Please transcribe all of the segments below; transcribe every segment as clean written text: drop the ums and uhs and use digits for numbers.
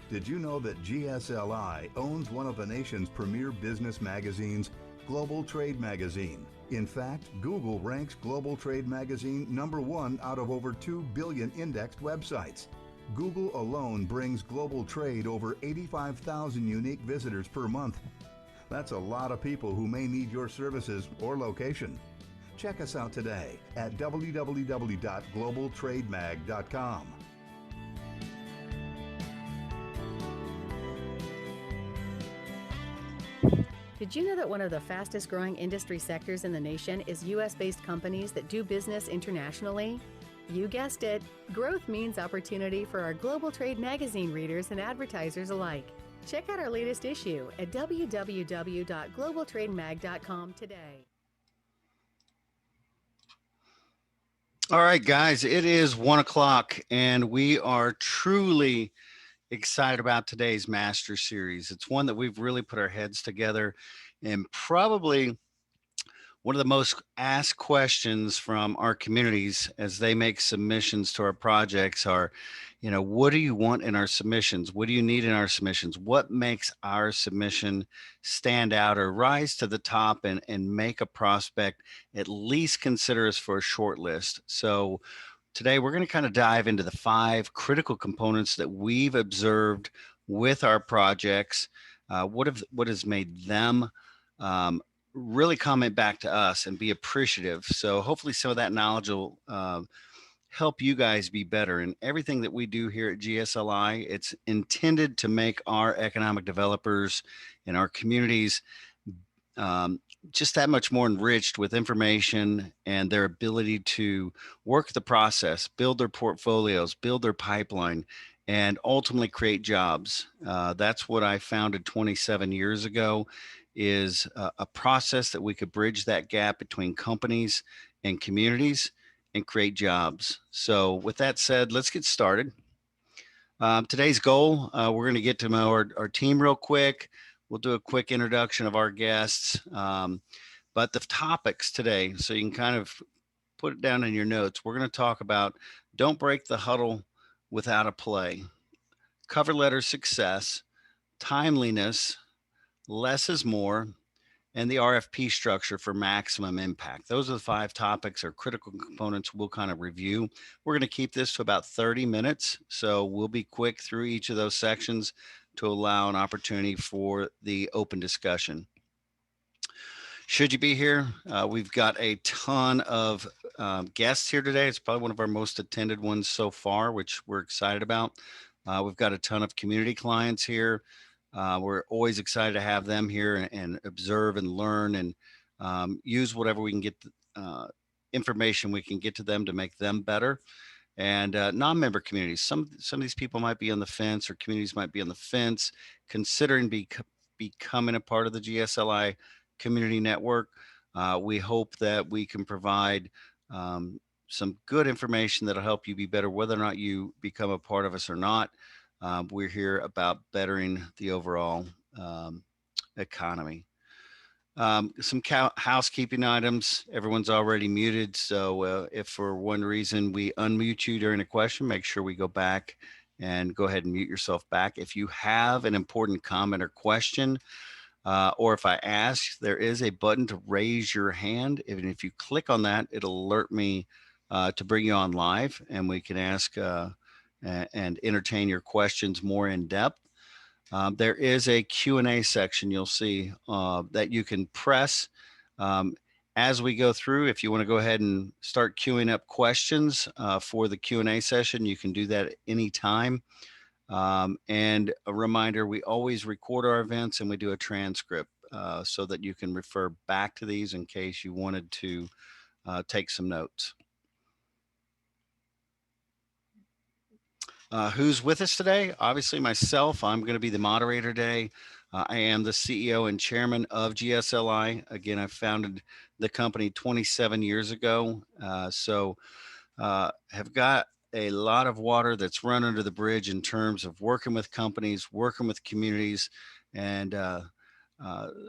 Did you know that GSLI owns one of the nation's premier business magazines, Global Trade Magazine? In fact, Google ranks Global Trade Magazine #1 out of over 2 billion indexed websites. Google alone brings global trade over 85,000 unique visitors per month. That's a lot of people who may need your services or location. Check us out today at www.globaltrademag.com. Did you know that one of the fastest growing industry sectors in the nation is U.S.-based companies that do business internationally? You guessed it. Growth means opportunity for our Global Trade Magazine readers and advertisers alike. Check out our latest issue at www.globaltrademag.com today. All right, guys, it is 1 o'clock, and we are truly excited about today's Master Series. It's one that we've really put our heads together, and probably one of the most asked questions from our communities as they make submissions to our projects are, what do you want in our submissions? What do you need in our submissions? What makes our submission stand out or rise to the top and make a prospect at least consider us for a short list? So today we're going to kind of dive into the 5 critical components that we've observed with our projects. What has made them really comment back to us and be appreciative. So hopefully some of that knowledge will help you guys be better. And everything that we do here at GSLI, it's intended to make our economic developers in our communities just that much more enriched with information and their ability to work the process, build their portfolios, build their pipeline, and ultimately create jobs. That's what I founded 27 years ago, is a process that we could bridge that gap between companies and communities and create jobs. So with that said, let's get started. Today's goal, we're going to get to know our team real quick. We'll do a quick introduction of our guests, but the topics today, so you can kind of put it down in your notes. We're going to talk about don't break the huddle without a play, cover letter success, timeliness, less is more, and the RFP structure for maximum impact. Those are the 5 topics or critical components we'll kind of review. We're going to keep this to about 30 minutes, so we'll be quick through each of those sections to allow an opportunity for the open discussion. Should you be here, we've got a ton of guests here today. It's probably one of our most attended ones so far, which we're excited about. We've got a ton of community clients here. We're always excited to have them here and observe and learn and use whatever we can get, information we can get to them to make them better. And non-member communities, some of these people might be on the fence, or communities might be on the fence, considering becoming a part of the GSLI community network. We hope that we can provide some good information that'll help you be better, whether or not you become a part of us or not. We're here about bettering the overall economy. Some housekeeping items. Everyone's already muted, so if for one reason we unmute you during a question, make sure we go back and go ahead and mute yourself back. If you have an important comment or question, or if I ask, there is a button to raise your hand. If you click on that, it'll alert me to bring you on live, and we can ask and entertain your questions more in depth. There is a Q&A section you'll see that you can press as we go through. If you want to go ahead and start queuing up questions for the Q&A session, you can do that at any time. And a reminder, we always record our events and we do a transcript so that you can refer back to these in case you wanted to take some notes. Who's with us today? Obviously myself. I'm going to be the moderator today. I am the CEO and chairman of GSLI. Again, I founded the company 27 years ago. So have got a lot of water that's run under the bridge in terms of working with companies, working with communities. And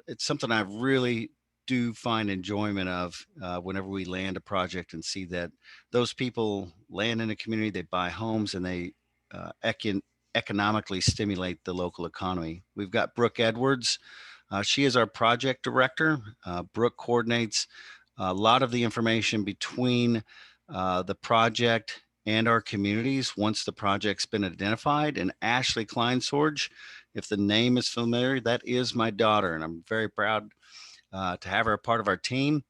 it's something I really do find enjoyment of whenever we land a project and see that those people land in a community, they buy homes, and they economically stimulate the local economy. We've got Brooke Edwards. She is our project director. Brooke coordinates a lot of the information between the project and our communities once the project's been identified. And Ashley Kleinsorge, if the name is familiar, that is my daughter, and I'm very proud to have her a part of our team.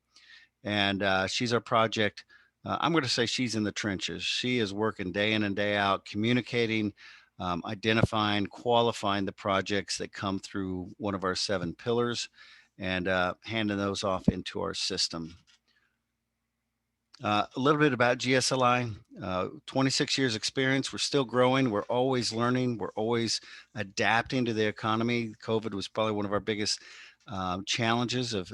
And she's our project. I'm going to say she's in the trenches. She is working day in and day out, communicating, identifying, qualifying the projects that come through one of our 7 pillars, and handing those off into our system. A little bit about GSLI, 26 years experience. We're still growing. We're always learning. We're always adapting to the economy. COVID was probably one of our biggest challenges of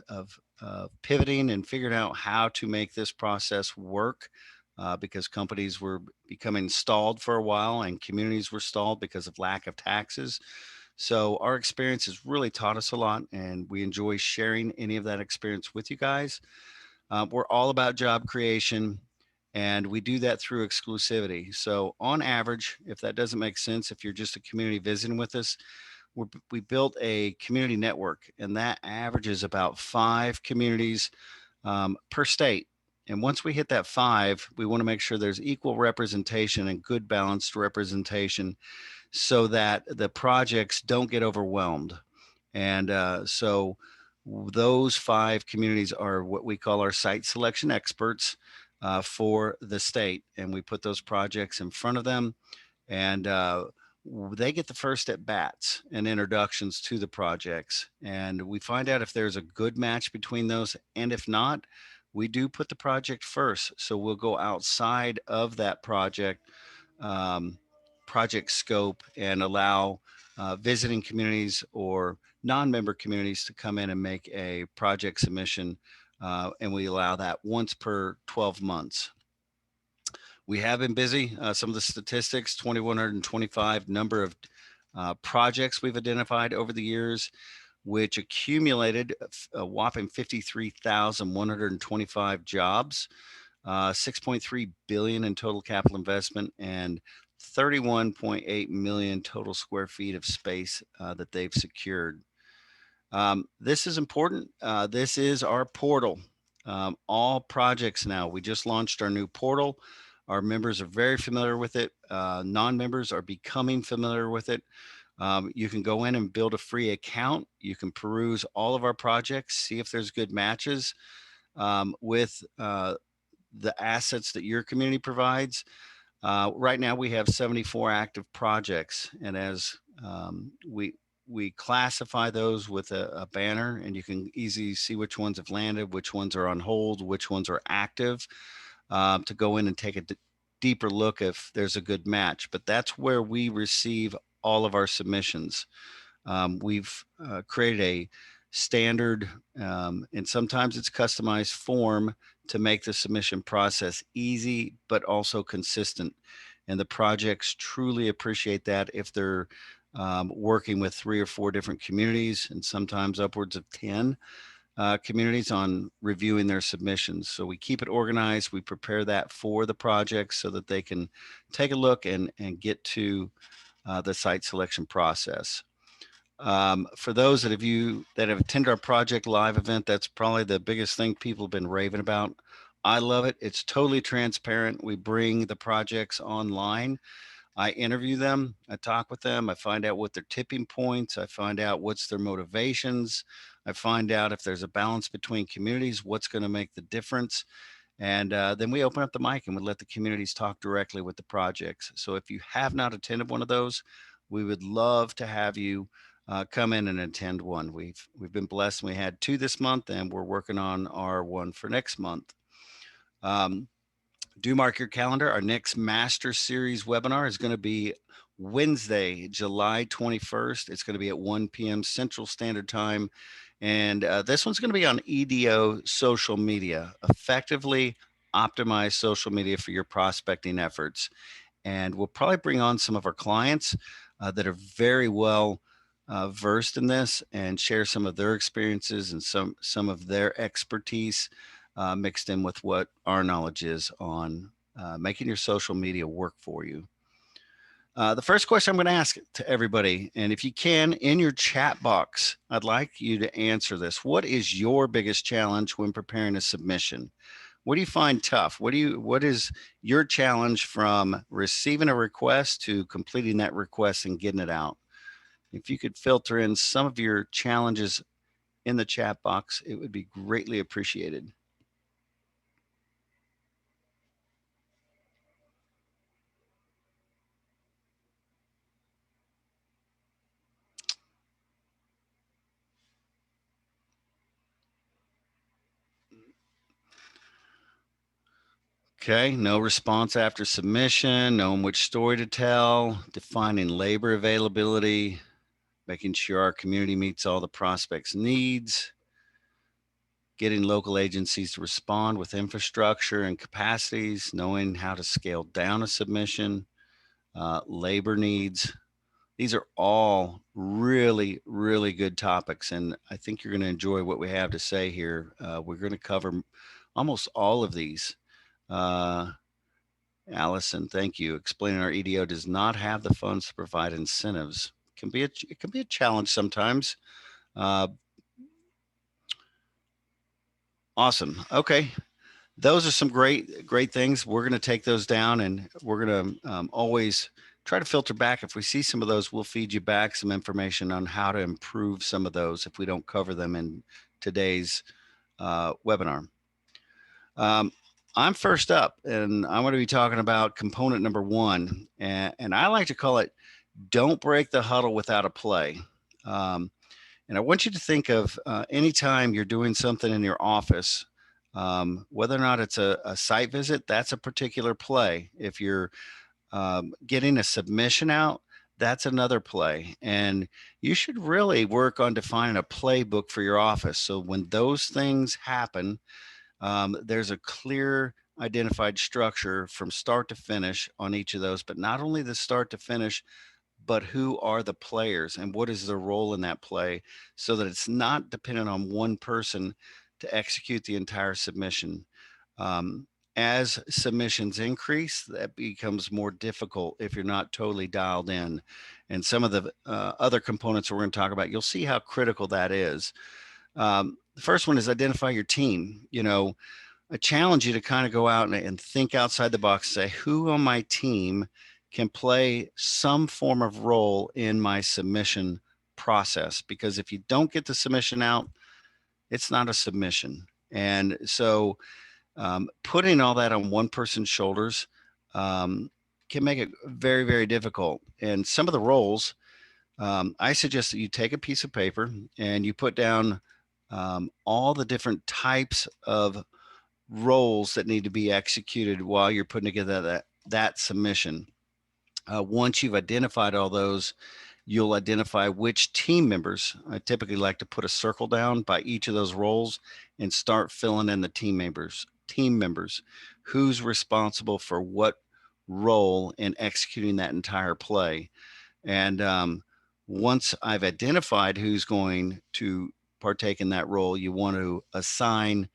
pivoting and figuring out how to make this process work, because companies were becoming stalled for a while and communities were stalled because of lack of taxes. So our experience has really taught us a lot, and we enjoy sharing any of that experience with you guys. We're all about job creation, and we do that through exclusivity. So, on average, if that doesn't make sense, if you're just a community visiting with us, we built a community network, and that averages about 5 communities per state. And once we hit that 5, we want to make sure there's equal representation and good balanced representation so that the projects don't get overwhelmed. And so those 5 communities are what we call our site selection experts for the state. And we put those projects in front of them, and they get the first at bats and introductions to the projects. And we find out if there's a good match between those. And if not, we do put the project first. So we'll go outside of that um, project scope and allow visiting communities or non-member communities to come in and make a project submission, and we allow that once per 12 months. We have been busy. Some of the statistics: 2,125 number of projects we've identified over the years, which accumulated a whopping 53,125 jobs, 6.3 billion in total capital investment, and 31.8 million total square feet of space that they've secured. This is important. This is our portal. All projects now, we just launched our new portal. Our members are very familiar with it. Non-members are becoming familiar with it. You can go in and build a free account. You can peruse all of our projects, see if there's good matches with the assets that your community provides. Right now, we have 74 active projects, and as we classify those with a banner, and you can easily see which ones have landed, which ones are on hold, which ones are active, to go in and take a deeper look if there's a good match. But that's where we receive all of our submissions. We've created a standard, and sometimes it's customized form to make the submission process easy, but also consistent. And the projects truly appreciate that if they're working with 3 or 4 different communities, and sometimes upwards of 10 communities on reviewing their submissions. So we keep it organized. We prepare that for the projects so that they can take a look and get to the site selection process. For those that have attended our Project Live event, that's probably the biggest thing people have been raving about. I love it. It's totally transparent. We bring the projects online. I interview them. I talk with them. I find out what their tipping points. I find out what's their motivations. I find out if there's a balance between communities, what's going to make the difference. And then we open up the mic and we let the communities talk directly with the projects. So if you have not attended one of those, we would love to have you come in and attend one. We've been blessed. We had 2 this month, and we're working on our one for next month. Do mark your calendar. Our next Master Series webinar is going to be Wednesday, July 21st. It's going to be at 1 p.m. Central Standard Time. And this one's going to be on EDO social media, effectively optimize social media for your prospecting efforts. And we'll probably bring on some of our clients that are very well versed in this and share some of their experiences and some of their expertise mixed in with what our knowledge is on making your social media work for you. The first question I'm going to ask to everybody, and if you can, in your chat box, I'd like you to answer this. What is your biggest challenge when preparing a submission? What do you find tough? What is your challenge from receiving a request to completing that request and getting it out? If you could filter in some of your challenges in the chat box, it would be greatly appreciated. Okay, no response after submission, knowing which story to tell, defining labor availability, making sure our community meets all the prospects' needs, getting local agencies to respond with infrastructure and capacities, knowing how to scale down a submission, labor needs. These are all really, really good topics, and I think you're going to enjoy what we have to say here. We're going to cover almost all of these. Uh, Allison, thank you. Explaining our EDO does not have the funds to provide incentives. It can be a challenge sometimes. Uh, awesome. Okay, those are some great things. We're going to take those down, and we're going to always try to filter back. If we see some of those, we'll feed you back some information on how to improve some of those if we don't cover them in today's webinar. I'm first up, and I'm going to be talking about component number one, and I like to call it "Don't break the huddle without a play." And I want you to think of anytime you're doing something in your office, whether or not it's a site visit, that's a particular play. If you're getting a submission out, that's another play. And you should really work on defining a playbook for your office. So when those things happen, there's a clear identified structure from start to finish on each of those, but not only the start to finish, but who are the players and what is their role in that play, so that it's not dependent on one person to execute the entire submission. Um, as submissions increase, that becomes more difficult if you're not totally dialed in. And some of the other components we're going to talk about, you'll see how critical that is. The first one is identify your team. I challenge you to kind of go out and think outside the box, say who on my team can play some form of role in my submission process. Because if you don't get the submission out, it's not a submission. And so putting all that on one person's shoulders can make it very, very difficult. And some of the roles, I suggest that you take a piece of paper and you put down all the different types of roles that need to be executed while you're putting together that submission. Once you've identified all those, you'll identify which team members. I typically like to put a circle down by each of those roles and start filling in the team members, who's responsible for what role in executing that entire play. And once I've identified who's going to partake in that role, you want to assign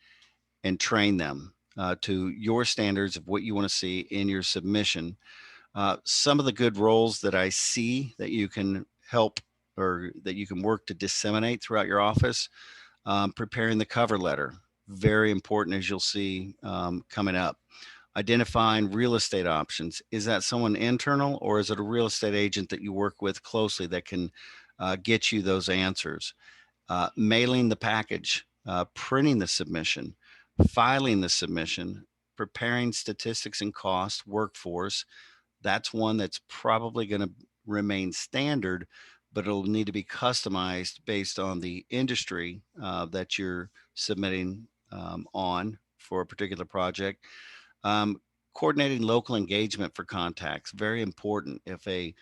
and train them to your standards of what you want to see in your submission. Some of the good roles that I see that you can help or that you can work to disseminate throughout your office, preparing the cover letter, very important, as you'll see coming up. Identifying real estate options. Is that someone internal, or is it a real estate agent that you work with closely that can get you those answers? Mailing the package, printing the submission, filing the submission, preparing statistics and cost, workforce. That's one that's probably going to remain standard, but it'll need to be customized based on the industry that you're submitting on for a particular project. Coordinating local engagement for contacts, very important. If a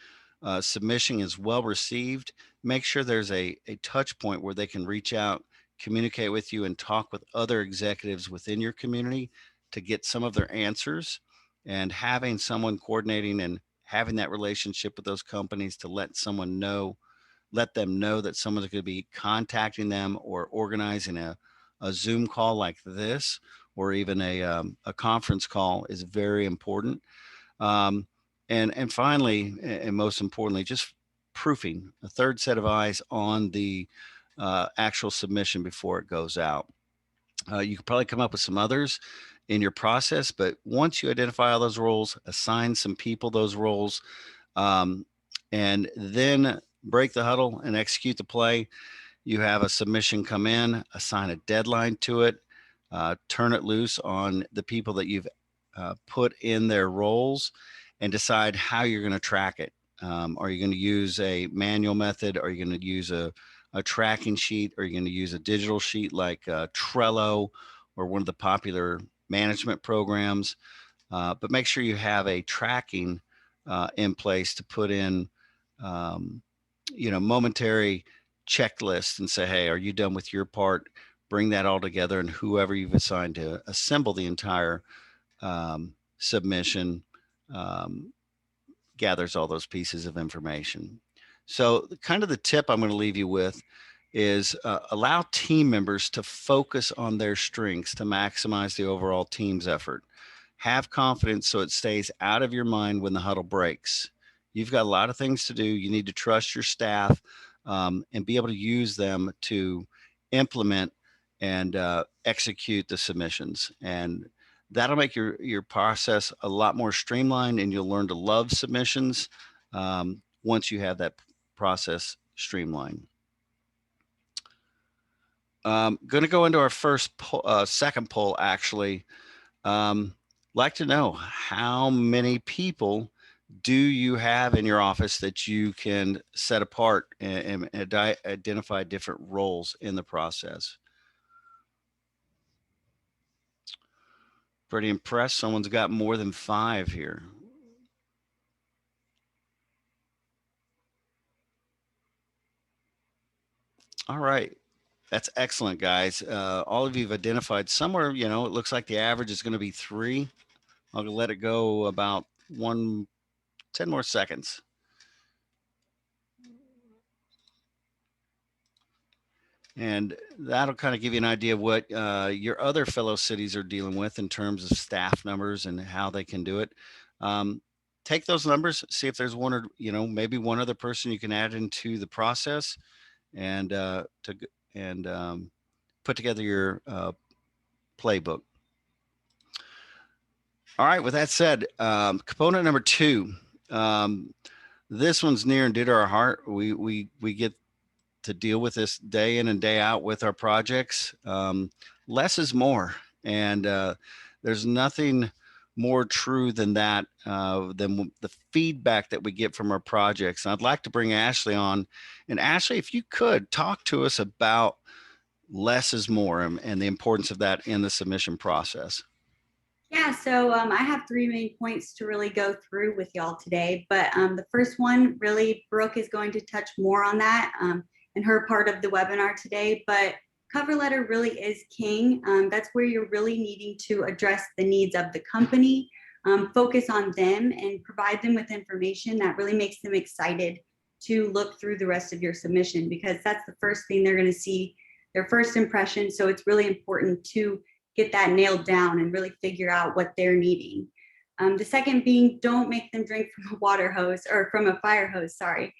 submission is well received, make sure there's a touch point where they can reach out, communicate with you, and talk with other executives within your community to get some of their answers. And having someone coordinating and having that relationship with those companies to let them know that someone's going to be contacting them or organizing a Zoom call like this, or even a conference call, is very important. Um, And finally, and most importantly, just proofing, a third set of eyes on the actual submission before it goes out. You could probably come up with some others in your process, but once you identify all those roles, assign some people those roles, um, and then break the huddle and execute the play. You have a submission come in, assign a deadline to it, turn it loose on the people that you've put in their roles, and decide how you're going to track it. Are you going to use a manual method? Are you going to use a tracking sheet? Are you going to use a digital sheet like Trello or one of the popular management programs? But make sure you have a tracking in place to put in, momentary checklist and say, hey, are you done with your part? Bring that all together, and whoever you've assigned to assemble the entire submission gathers all those pieces of information. So kind of the tip I'm going to leave you with is allow team members to focus on their strengths to maximize the overall team's effort. Have confidence so it stays out of your mind when the huddle breaks. You've got a lot of things to do. You need to trust your staff and be able to use them to implement and execute the submissions. And that'll make your process a lot more streamlined, and you'll learn to love submissions once you have that process streamlined. Going to go into our second poll, actually. Like to know, how many people do you have in your office that you can set apart and identify different roles in the process? Pretty impressed. Someone's got more than 5 here. All right. That's excellent, guys. All of you have identified somewhere, it looks like the average is going to be 3. I'll let it go about 10 more seconds. And that'll kind of give you an idea of what your other fellow cities are dealing with in terms of staff numbers and how they can do it. Take those numbers, see if there's one or, maybe one other person you can add into the process, and put together your playbook. All right. With that said, component number 2. This one's near and dear to our heart. We get to deal with this day in and day out with our projects. Less is more, and there's nothing more true than that, than the feedback that we get from our projects. And I'd like to bring Ashley on. And Ashley, if you could talk to us about less is more and the importance of that in the submission process. Yeah, so I have 3 main points to really go through with y'all today. But the first one, really, Brooke is going to touch more on that in her part of the webinar today. But cover letter really is king. That's where you're really needing to address the needs of the company, focus on them, and provide them with information that really makes them excited to look through the rest of your submission, because that's the first thing they're going to see, their first impression. So it's really important to get that nailed down and really figure out what they're needing. The second being, don't make them drink from a water hose or from a fire hose, sorry.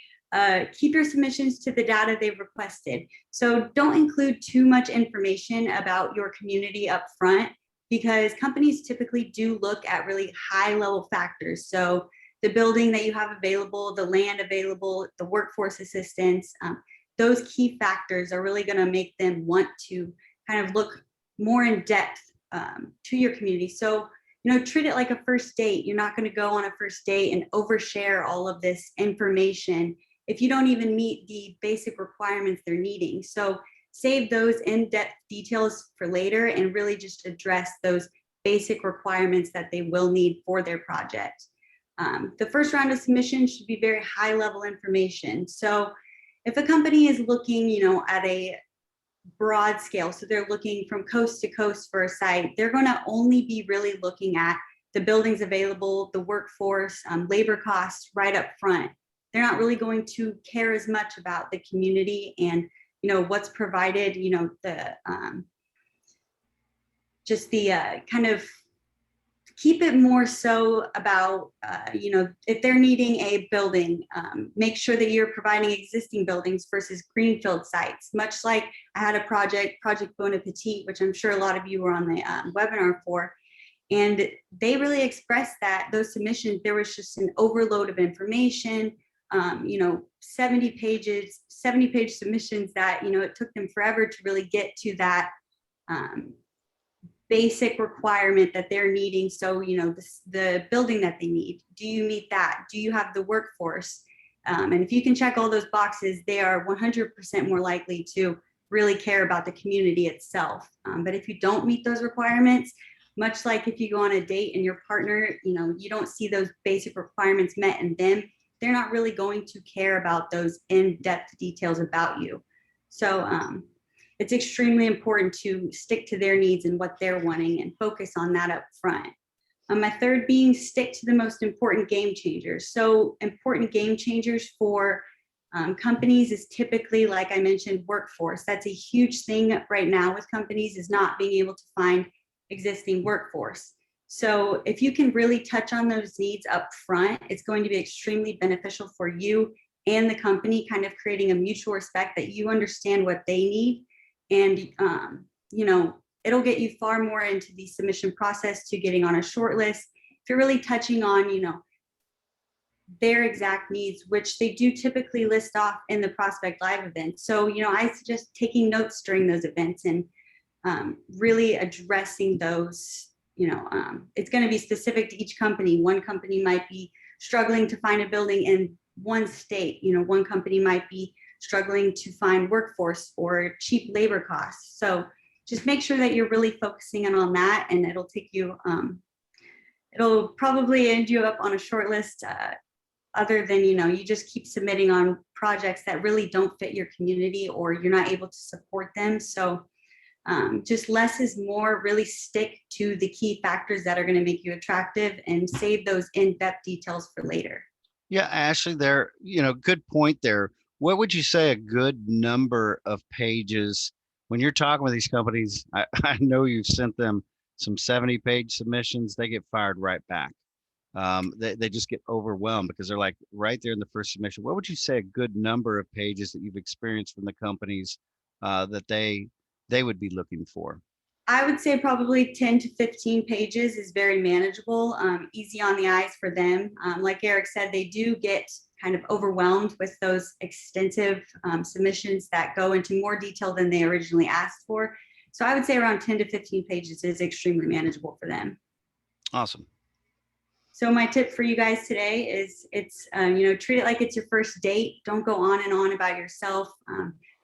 Keep your submissions to the data they've requested. So don't include too much information about your community up front, because companies typically do look at really high level factors. So the building that you have available, the land available, the workforce assistance, those key factors are really gonna make them want to kind of look more in depth to your community. So, treat it like a first date. You're not going to go on a first date and overshare all of this information if you don't even meet the basic requirements they're needing. So save those in-depth details for later and really just address those basic requirements that they will need for their project. The first round of submission should be very high level information. So if a company is looking, at a broad scale, so they're looking from coast to coast for a site, they're going to only be really looking at the buildings available, the workforce, labor costs right up front. They're not really going to care as much about the community and what's provided, the just the kind of keep it more so about, if they're needing a building, make sure that you're providing existing buildings versus greenfield sites. Much like I had a Project Bon Appetit, which I'm sure a lot of you were on the webinar for, and they really expressed that those submissions, there was just an overload of information, 70 page submissions that, it took them forever to really get to that basic requirement that they're needing. So, the building that they need, do you meet that? Do you have the workforce? And if you can check all those boxes, they are 100% more likely to really care about the community itself. But if you don't meet those requirements, much like if you go on a date and your partner, you don't see those basic requirements met in them, they're not really going to care about those in-depth details about you. So, it's extremely important to stick to their needs and what they're wanting and focus on that up front. My third being, stick to the most important game changers. So important game changers for companies is typically, like I mentioned, workforce. That's a huge thing right now with companies, is not being able to find existing workforce. So if you can really touch on those needs up front, it's going to be extremely beneficial for you and the company, kind of creating a mutual respect that you understand what they need. And, it'll get you far more into the submission process to getting on a short list. If you're really touching on, their exact needs, which they do typically list off in the Prospect Live event. So, I suggest taking notes during those events and really addressing those. It's going to be specific to each company. One company might be struggling to find a building in one state. One company might be struggling to find workforce or cheap labor costs. So just make sure that you're really focusing in on that, and it'll take you, it'll probably end you up on a short list, other than, you just keep submitting on projects that really don't fit your community or you're not able to support them. So just less is more. Really stick to the key factors that are going to make you attractive and save those in-depth details for later. Yeah, Ashley, there, good point there. What would you say a good number of pages when you're talking with these companies? I know you've sent them some 70-page submissions. They get fired right back. They just get overwhelmed because they're like right there in the first submission. What would you say a good number of pages that you've experienced from the companies that they would be looking for? I would say probably 10 to 15 pages is very manageable, easy on the eyes for them. Like Eric said, they do get kind of overwhelmed with those extensive submissions that go into more detail than they originally asked for. So I would say around 10 to 15 pages is extremely manageable for them. Awesome. So my tip for you guys today is treat it like it's your first date. Don't go on and on about yourself.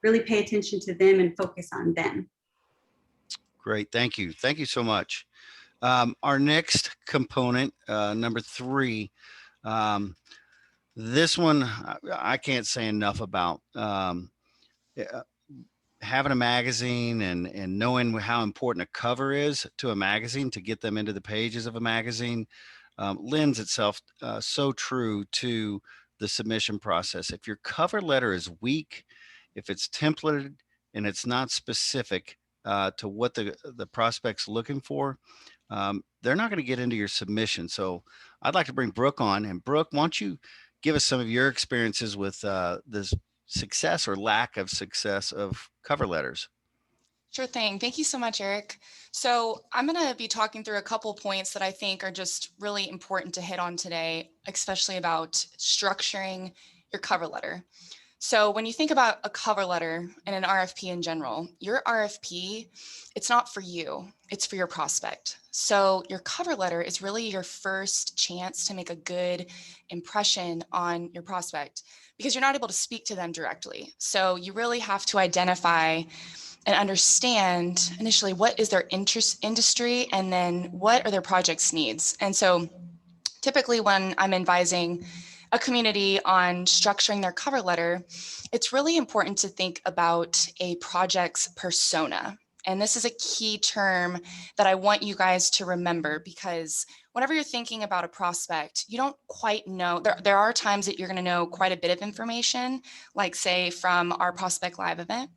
Really pay attention to them and focus on them. Great. Thank you. Thank you so much. Our next component, number 3, this one I can't say enough about. Having a magazine and knowing how important a cover is to a magazine to get them into the pages of a magazine lends itself so true to the submission process. If your cover letter is weak, if it's templated and it's not specific to what the prospect's looking for, they're not going to get into your submission. So I'd like to bring Brooke on. And Brooke, why don't you give us some of your experiences with this success or lack of success of cover letters? Sure thing. Thank you so much, Eric. So I'm going to be talking through a couple points that I think are just really important to hit on today, especially about structuring your cover letter. So when you think about a cover letter and an RFP in general, your RFP, it's not for you, it's for your prospect. So your cover letter is really your first chance to make a good impression on your prospect because you're not able to speak to them directly. So you really have to identify and understand initially what is their industry and then what are their project's needs. And so typically when I'm advising a community on structuring their cover letter, it's really important to think about a project's persona. And this is a key term that I want you guys to remember because whenever you're thinking about a prospect, you don't quite know. There are times that you're going to know quite a bit of information, like say from our Prospect Live event.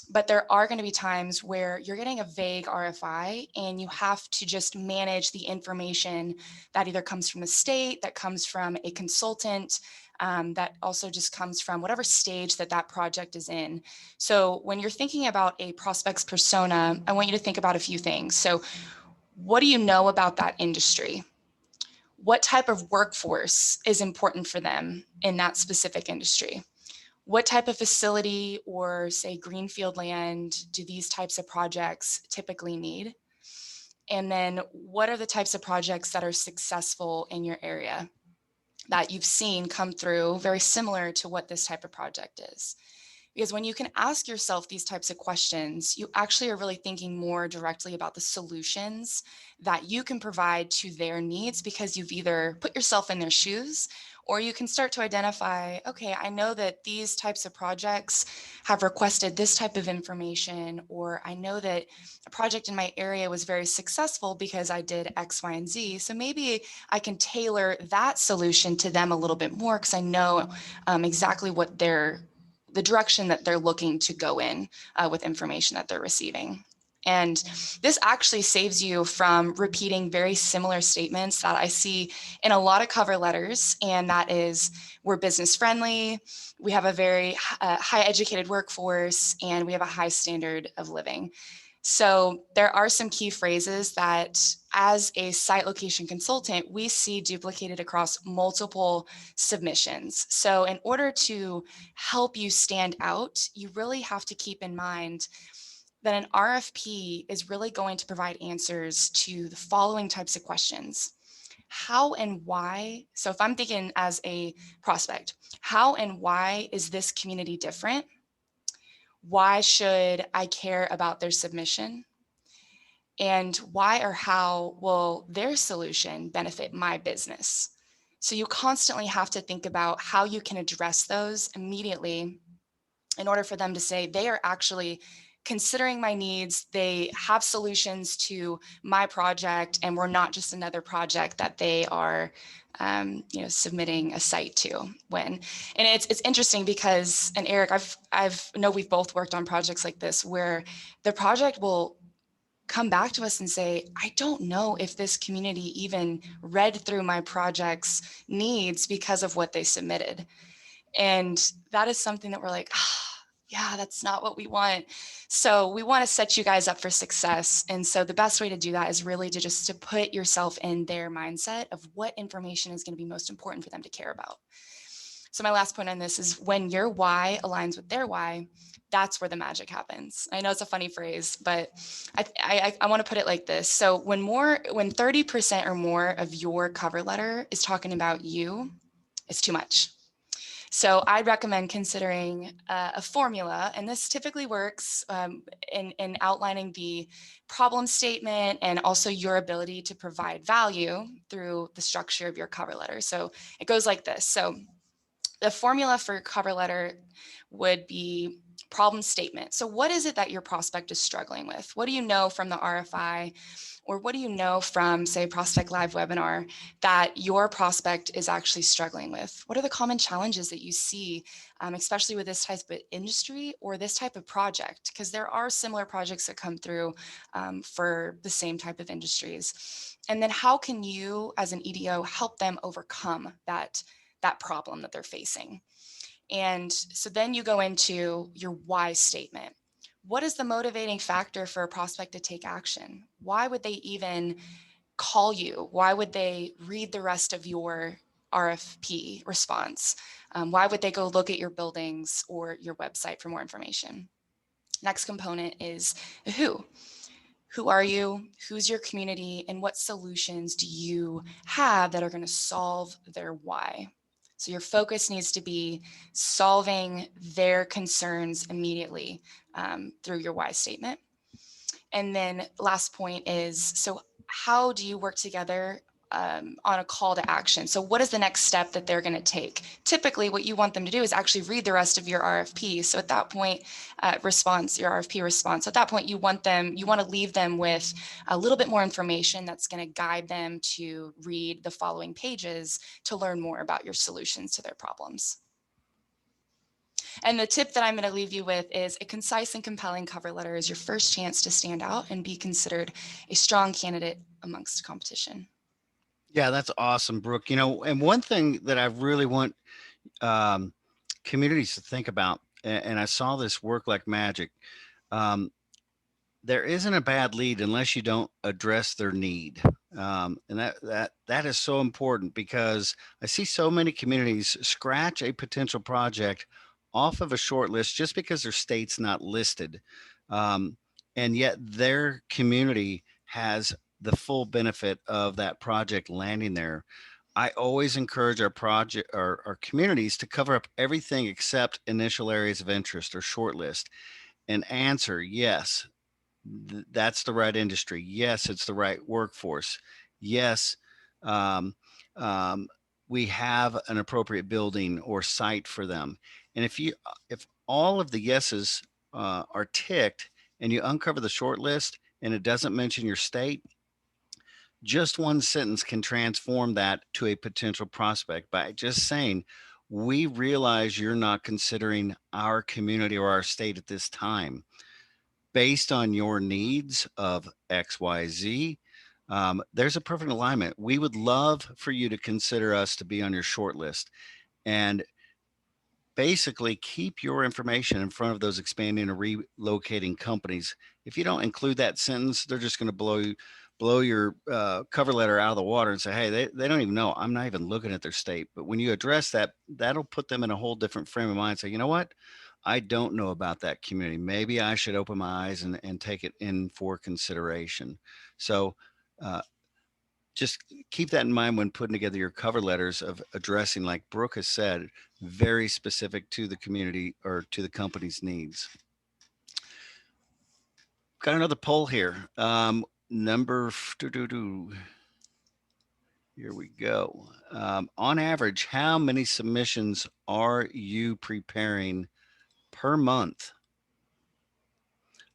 But there are going to be times where you're getting a vague RFI and you have to just manage the information that either comes from the state, that comes from a consultant, that also just comes from whatever stage that that project is in. So when you're thinking about a prospect's persona, I want you to think about a few things. So what do you know about that industry? What type of workforce is important for them in that specific industry? What type of facility or, say, greenfield land do these types of projects typically need? And then what are the types of projects that are successful in your area that you've seen come through very similar to what this type of project is? Because when you can ask yourself these types of questions, you actually are really thinking more directly about the solutions that you can provide to their needs, because you've either put yourself in their shoes, or you can start to identify, okay, I know that these types of projects have requested this type of information, or I know that a project in my area was very successful because I did X, Y, and Z. So maybe I can tailor that solution to them a little bit more because I know exactly what the direction that they're looking to go in with information that they're receiving. And this actually saves you from repeating very similar statements that I see in a lot of cover letters. And that is, we're business friendly, we have a very high educated workforce, and we have a high standard of living. So there are some key phrases that as a site location consultant, we see duplicated across multiple submissions. So in order to help you stand out, you really have to keep in mind that an RFP is really going to provide answers to the following types of questions. How and why? So if I'm thinking as a prospect, how and why is this community different? Why should I care about their submission? And why or how will their solution benefit my business? So you constantly have to think about how you can address those immediately in order for them to say they are actually considering my needs, they have solutions to my project, and we're not just another project that they are submitting a site to when. And it's interesting because, and Eric, I've know we've both worked on projects like this where the project will come back to us and say, I don't know if this community even read through my project's needs because of what they submitted. And that is something that we're like, yeah, that's not what we want. So we want to set you guys up for success. And so the best way to do that is really to put yourself in their mindset of what information is going to be most important for them to care about. So my last point on this is when your why aligns with their why, that's where the magic happens. I know it's a funny phrase, but I want to put it like this. So when 30% or more of your cover letter is talking about you, it's too much. So I'd recommend considering a formula, and this typically works in outlining the problem statement and also your ability to provide value through the structure of your cover letter. So it goes like this. So the formula for cover letter would be problem statement. So what is it that your prospect is struggling with? What do you know from the RFI? Or what do you know from, say, Prospect Live webinar that your prospect is actually struggling with? What are the common challenges that you see, especially with this type of industry or this type of project? Because there are similar projects that come through for the same type of industries. And then how can you, as an EDO, help them overcome that problem that they're facing? And so then you go into your why statement. What is the motivating factor for a prospect to take action? Why would they even call you? Why would they read the rest of your RFP response? Why would they go look at your buildings or your website for more information? Next component is the who. Who are you? Who's your community? And what solutions do you have that are going to solve their why? So your focus needs to be solving their concerns immediately through your why statement. And then last point is, so how do you work together on a call to action? So what is the next step that they're going to take? Typically, what you want them to do is actually read the rest of your RFP. So at that point, your RFP response, at that point, you want to leave them with a little bit more information that's going to guide them to read the following pages to learn more about your solutions to their problems. And the tip that I'm going to leave you with is a concise and compelling cover letter is your first chance to stand out and be considered a strong candidate amongst competition. Yeah, that's awesome, Brooke. And one thing that I really want communities to think about, and I saw this work like magic. Um, there isn't a bad lead unless you don't address their need, and that is so important because I see so many communities scratch a potential project off of a short list just because their state's not listed, um, and yet their community has the full benefit of that project landing there. I always encourage our communities to cover up everything except initial areas of interest or shortlist and answer yes, that's the right industry. Yes, it's the right workforce. Yes, um, um, we have an appropriate building or site for them. And if all of the yeses are ticked and you uncover the short list and it doesn't mention your state, just one sentence can transform that to a potential prospect by just saying, we realize you're not considering our community or our state at this time. Based on your needs of XYZ, there's a perfect alignment. We would love for you to consider us to be on your short list and basically keep your information in front of those expanding or relocating companies. If you don't include that sentence, they're just going to blow your cover letter out of the water and say, hey, they don't even know. I'm not even looking at their state. But when you address that, that'll put them in a whole different frame of mind. Say, you know what? I don't know about that community. Maybe I should open my eyes and take it in for consideration. So just keep that in mind when putting together your cover letters of addressing, like Brooke has said, very specific to the community or to the company's needs. Got another poll here. Number here we go. On average, how many submissions are you preparing per month?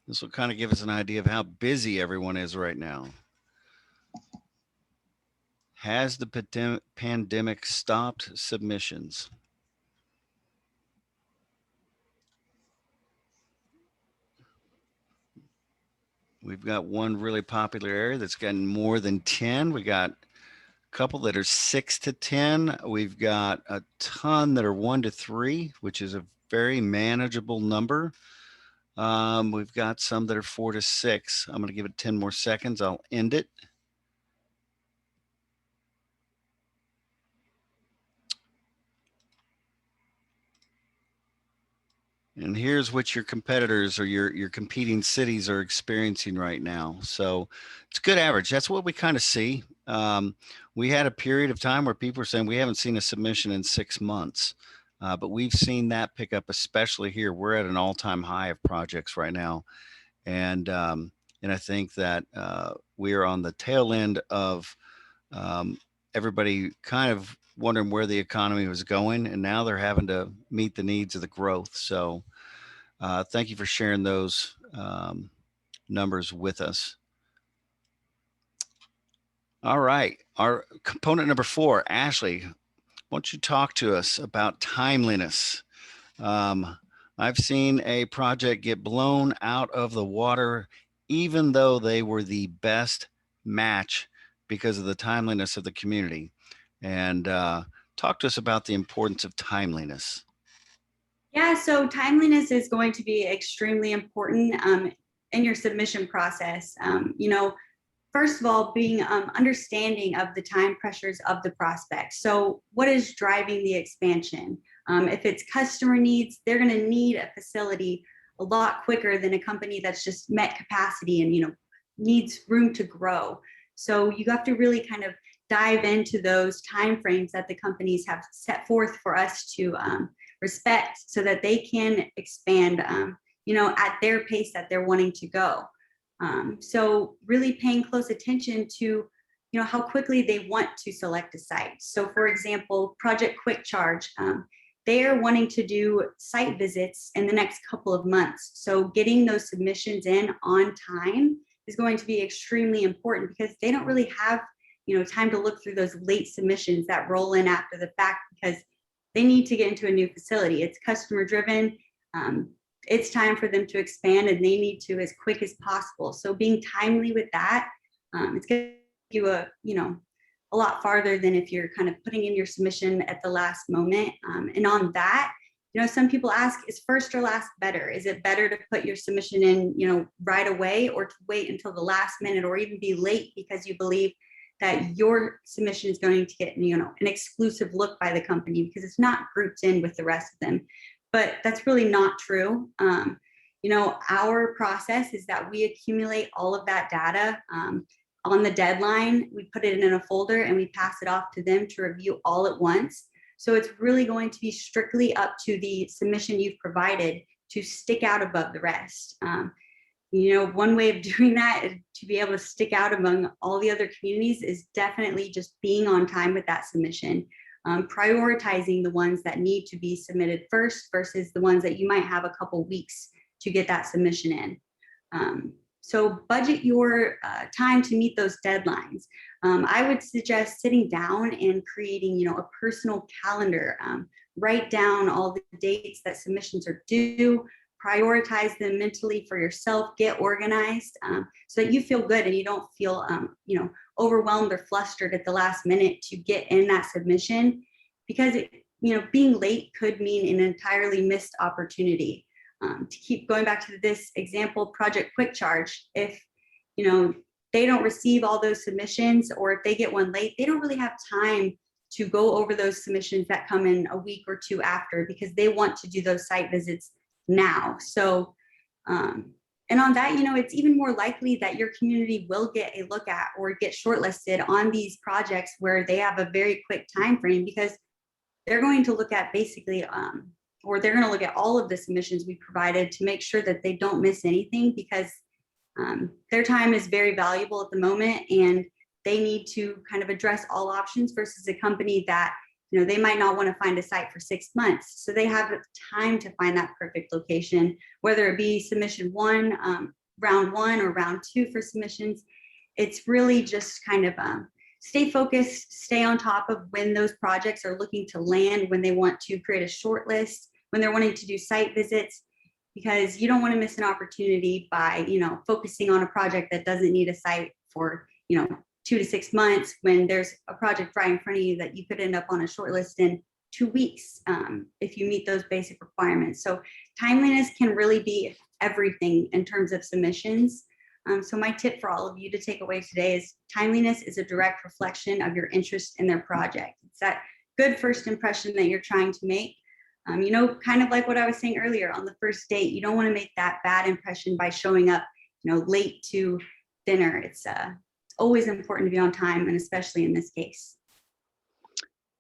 This will kind of give us an idea of how busy everyone is right now. Has the pandemic stopped submissions? We've got one really popular area that's gotten more than 10. We got a couple that are 6 to 10. We've got a ton that are 1 to 3, which is a very manageable number. We've got some that are 4 to 6. I'm going to give it 10 more seconds. I'll end it. And here's what your competitors or your competing cities are experiencing right now. So it's a good average. That's what we kind of see. We had a period of time where people were saying we haven't seen a submission in 6 months, but we've seen that pick up, especially here. We're at an all-time high of projects right now, and I think that we are on the tail end of everybody kind of wondering where the economy was going, and now they're having to meet the needs of the growth. So thank you for sharing those numbers with us. All right, our component number 4, Ashley, why don't you talk to us about timeliness? I've seen a project get blown out of the water, even though they were the best match because of the timeliness of the community. And talk to us about the importance of timeliness. Yeah, so timeliness is going to be extremely important in your submission process. First of all, being understanding of the time pressures of the prospect. So what is driving the expansion? If it's customer needs, they're going to need a facility a lot quicker than a company that's just met capacity and needs room to grow. So you have to really kind of dive into those timeframes that the companies have set forth for us to respect, so that they can expand, at their pace that they're wanting to go. So really paying close attention to, how quickly they want to select a site. So for example, Project Quick Charge, they are wanting to do site visits in the next couple of months. So getting those submissions in on time is going to be extremely important, because they don't really have, time to look through those late submissions that roll in after the fact, because they need to get into a new facility. It's customer driven. It's time for them to expand, and they need to as quick as possible. So being timely with that, it's going to give you a lot farther than if you're kind of putting in your submission at the last moment. And on that, some people ask, is first or last better? Is it better to put your submission in, right away, or to wait until the last minute, or even be late because you believe that your submission is going to get, an exclusive look by the company because it's not grouped in with the rest of them? But that's really not true. Our process is that we accumulate all of that data. On the deadline, we put it in a folder and we pass it off to them to review all at once. So it's really going to be strictly up to the submission you've provided to stick out above the rest. One way of doing that is to be able to stick out among all the other communities is definitely just being on time with that submission, prioritizing the ones that need to be submitted first versus the ones that you might have a couple weeks to get that submission in. So budget your time to meet those deadlines. I would suggest sitting down and creating, a personal calendar. Write down all the dates that submissions are due, prioritize them mentally for yourself, get organized so that you feel good and you don't feel, overwhelmed or flustered at the last minute to get in that submission, because being late could mean an entirely missed opportunity. To keep going back to this example, Project Quick Charge, if they don't receive all those submissions, or if they get one late, they don't really have time to go over those submissions that come in a week or two after, because they want to do those site visits now. So, and on that, it's even more likely that your community will get a look at or get shortlisted on these projects where they have a very quick time frame, because they're going to look at basically or they're going to look at all of the submissions we provided to make sure that they don't miss anything, because their time is very valuable at the moment, and they need to kind of address all options versus a company that, they might not want to find a site for 6 months. So they have time to find that perfect location, whether it be submission one, round one, or round two for submissions. It's really just kind of stay focused, stay on top of when those projects are looking to land, when they want to create a short list, when they're wanting to do site visits, because you don't want to miss an opportunity by, focusing on a project that doesn't need a site for, 2 to 6 months, when there's a project right in front of you that you could end up on a short list in 2 weeks if you meet those basic requirements. So timeliness can really be everything in terms of submissions. So my tip for all of you to take away today is timeliness is a direct reflection of your interest in their project. It's that good first impression that you're trying to make. Kind of like what I was saying earlier on the first date, you don't want to make that bad impression by showing up, late to dinner. It's always important to be on time, and especially in this case.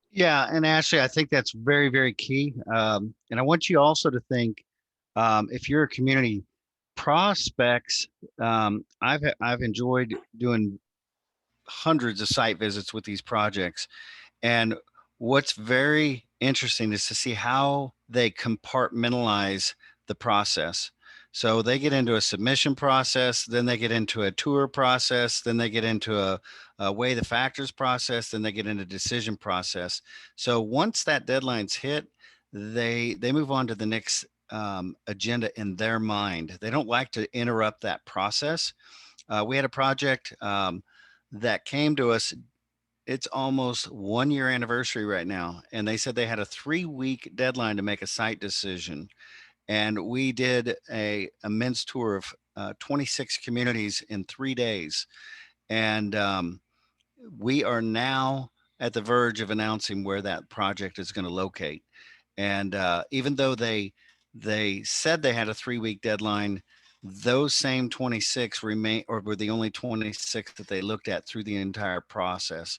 Yeah, and Ashley, I think that's very, very key. And I want you also to think, if you're a community prospects, I've enjoyed doing hundreds of site visits with these projects, and what's very interesting is to see how they compartmentalize the process. So they get into a submission process, then they get into a tour process, then they get into a weigh the factors process, then they get into decision process. So once that deadline's hit, they move on to the next agenda in their mind. They don't like to interrupt that process. We had a project that came to us. It's almost 1 year anniversary right now. And they said they had a 3-week deadline to make a site decision. And we did a immense tour of 26 communities in 3 days. And we are now at the verge of announcing where that project is going to locate. And even though they said they had a 3-week deadline, those same 26 remain, or were the only 26 that they looked at through the entire process.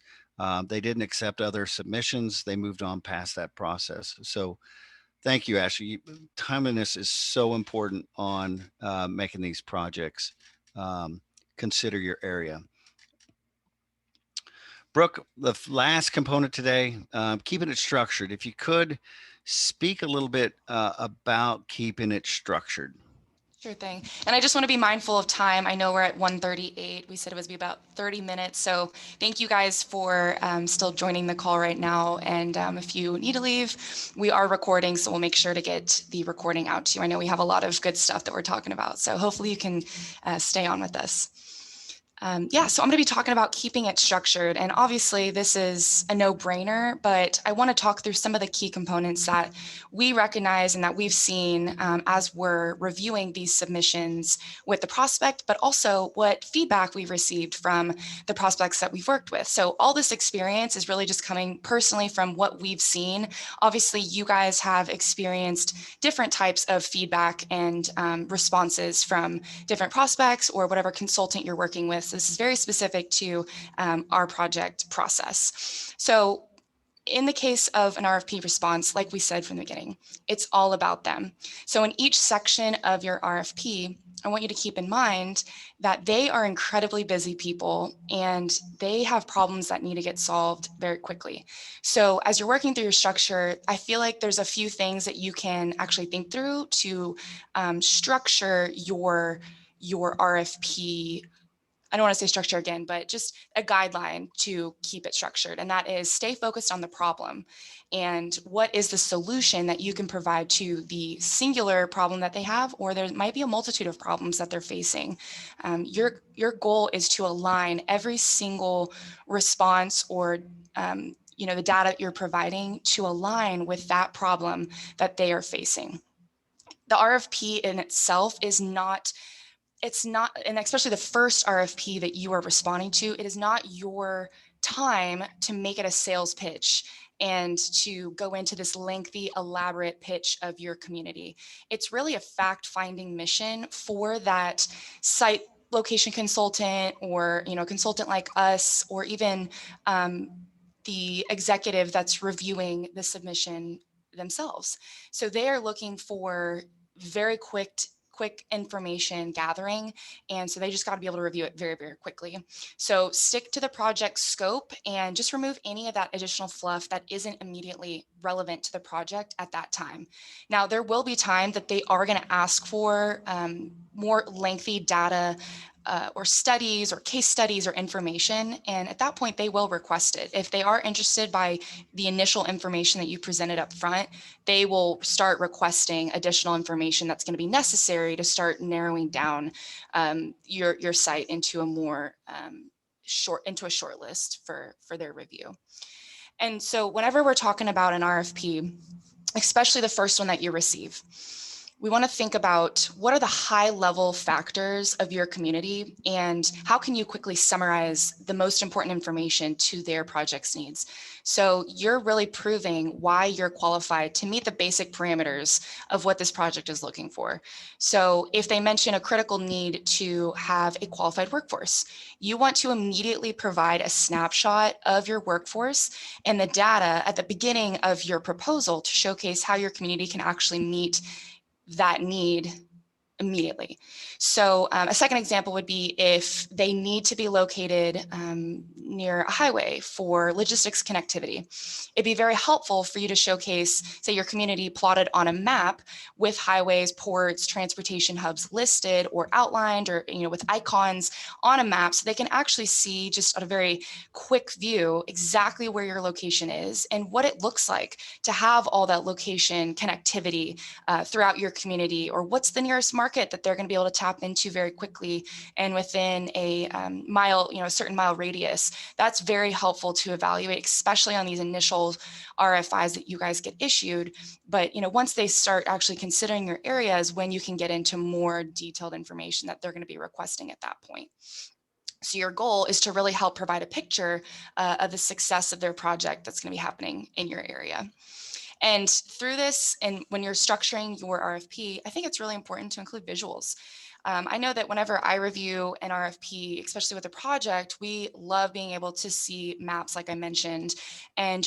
They didn't accept other submissions. They moved on past that process. So thank you, Ashley. Timeliness is so important on making these projects. Consider your area. Brooke, the last component today, keeping it structured. If you could speak a little bit about keeping it structured. Sure thing. And I just want to be mindful of time. I know we're at 1:38. We said it was be about 30 minutes. So thank you guys for still joining the call right now. And if you need to leave, we are recording, so we'll make sure to get the recording out to you. I know we have a lot of good stuff that we're talking about. So hopefully you can stay on with us. Yeah, so I'm going to be talking about keeping it structured. And obviously, this is a no-brainer, but I want to talk through some of the key components that we recognize and that we've seen as we're reviewing these submissions with the prospect, but also what feedback we've received from the prospects that we've worked with. So all this experience is really just coming personally from what we've seen. Obviously, you guys have experienced different types of feedback and responses from different prospects or whatever consultant you're working with. So this is very specific to our project process. So in the case of an RFP response, like we said from the beginning, it's all about them. So in each section of your RFP, I want you to keep in mind that they are incredibly busy people and they have problems that need to get solved very quickly. So as you're working through your structure, I feel like there's a few things that you can actually think through to structure your RFP. I don't want to say structure again, but just a guideline to keep it structured. And that is stay focused on the problem and what is the solution that you can provide to the singular problem that they have, or there might be a multitude of problems that they're facing. Your goal is to align every single response or the data that you're providing to align with that problem that they are facing. The RFP in itself is not, and especially the first RFP that you are responding to, it is not your time to make it a sales pitch and to go into this lengthy, elaborate pitch of your community. It's really a fact-finding mission for that site location consultant or consultant like us, or even the executive that's reviewing the submission themselves. So they are looking for very quick information gathering. And so they just got to be able to review it very, very quickly. So stick to the project scope and just remove any of that additional fluff that isn't immediately relevant to the project at that time. Now, there will be time that they are going to ask for more lengthy data or studies or case studies or information. And at that point, they will request it. If they are interested by the initial information that you presented up front, they will start requesting additional information that's going to be necessary to start narrowing down your site into a more short list for their review. And so whenever we're talking about an RFP, especially the first one that you receive, we want to think about what are the high level factors of your community and how can you quickly summarize the most important information to their project's needs. So you're really proving why you're qualified to meet the basic parameters of what this project is looking for. So if they mention a critical need to have a qualified workforce, you want to immediately provide a snapshot of your workforce and the data at the beginning of your proposal to showcase how your community can actually meet that need immediately. So a second example would be if they need to be located near a highway for logistics connectivity. It'd be very helpful for you to showcase, say, your community plotted on a map with highways, ports, transportation hubs listed or outlined, or with icons on a map, so they can actually see just at a very quick view exactly where your location is and what it looks like to have all that location connectivity throughout your community, or what's the nearest market that they're going to be able to tap into very quickly and within a mile, a certain mile radius. That's very helpful to evaluate, especially on these initial RFIs that you guys get issued. But once they start actually considering your areas, when you can get into more detailed information that they're going to be requesting at that point. So your goal is to really help provide a picture of the success of their project that's going to be happening in your area. And through this, and when you're structuring your RFP, I think it's really important to include visuals. I know that whenever I review an RFP, especially with a project, we love being able to see maps, like I mentioned, and